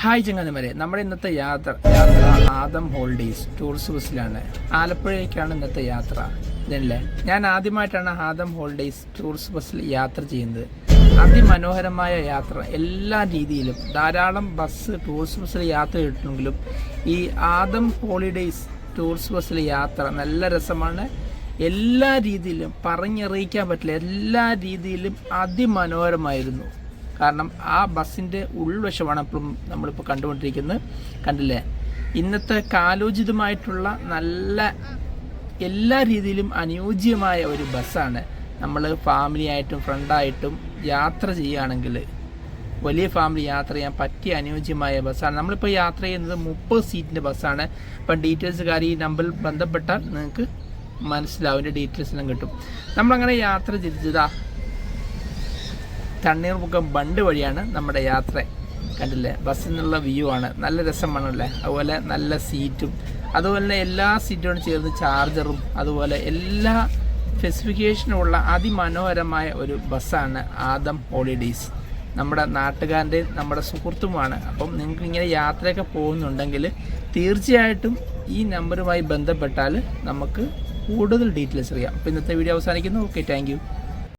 Hi ചങ്ങാതിമാരെ, നമ്മുടെ ഇന്നത്തെ യാത്ര ആദം ഹോളിഡേയ്സ് ടൂറിസ്റ്റ് ബസ്സിലാണ്. ആലപ്പുഴയിലേക്കാണ് ഇന്നത്തെ യാത്ര. ഇതല്ലേ, ഞാൻ ആദ്യമായിട്ടാണ് ആദം ഹോളിഡേയ്സ് ടൂറിസ്റ്റ് ബസ്സിൽ യാത്ര ചെയ്യുന്നത്. അതിമനോഹരമായ യാത്ര എല്ലാ രീതിയിലും. ധാരാളം ടൂറിസ്റ്റ് ബസ്സിൽ യാത്ര ചെയ്തിട്ടുണ്ടെങ്കിലും ഈ ആദം ഹോളിഡേയ്സ് ടൂറിസ്റ്റ് ബസ്സിൽ യാത്ര നല്ല രസമാണ്. എല്ലാ രീതിയിലും പറഞ്ഞറിയിക്കാൻ പറ്റില്ല, എല്ലാ രീതിയിലും അതിമനോഹരമായിരുന്നു. കാരണം ആ ബസ്സിൻ്റെ ഉൾവശമാണ് ഇപ്പം നമ്മളിപ്പോൾ കണ്ടുകൊണ്ടിരിക്കുന്നത്. കണ്ടില്ലേ, ഇന്നത്തെ കാലോചിതമായിട്ടുള്ള നല്ല എല്ലാ രീതിയിലും അനുയോജ്യമായ ഒരു ബസ്സാണ്. നമ്മൾ ഫാമിലിയായിട്ടും ഫ്രണ്ടായിട്ടും യാത്ര ചെയ്യുകയാണെങ്കിൽ വലിയ ഫാമിലി യാത്ര ചെയ്യാൻ പറ്റിയ അനുയോജ്യമായ ബസ്സാണ്. നമ്മളിപ്പോൾ യാത്ര ചെയ്യുന്നത് 30 സീറ്റിൻ്റെ ബസ്സാണ്. അപ്പം ഡീറ്റെയിൽസ് ഈ നമ്പറിൽ ബന്ധപ്പെട്ടാൽ നിങ്ങൾക്ക് മനസ്സിലാവും, അതിൻ്റെ ഡീറ്റെയിൽസ് എല്ലാം കിട്ടും. നമ്മളങ്ങനെ യാത്ര തിരിച്ചതാ തണ്ണീർമുക്കം ബണ്ട് വഴിയാണ് നമ്മുടെ യാത്ര. കണ്ടില്ലേ, ബസ്സിൽ നിന്നുള്ള വ്യൂ ആണ്, നല്ല രസമാണല്ലേ. അതുപോലെ നല്ല സീറ്റും, അതുപോലെ തന്നെ എല്ലാ സീറ്റോടും ചേർന്ന് ചാർജറും, അതുപോലെ എല്ലാ സ്പെസിഫിക്കേഷനുമുള്ള അതിമനോഹരമായ ഒരു ബസ്സാണ് ആദം ഹോളിഡേയ്സ്. നമ്മുടെ നാട്ടുകാരൻ്റെയും നമ്മുടെ സുഹൃത്തുമാണ്. അപ്പം നിങ്ങൾക്ക് ഇങ്ങനെ യാത്രയൊക്കെ പോകുന്നുണ്ടെങ്കിൽ തീർച്ചയായിട്ടും ഈ നമ്പറുമായി ബന്ധപ്പെട്ടാൽ നമുക്ക് കൂടുതൽ ഡീറ്റെയിൽസ് അറിയാം. അപ്പോൾ ഇന്നത്തെ വീഡിയോ അവസാനിക്കുന്നു. Okay, thank you.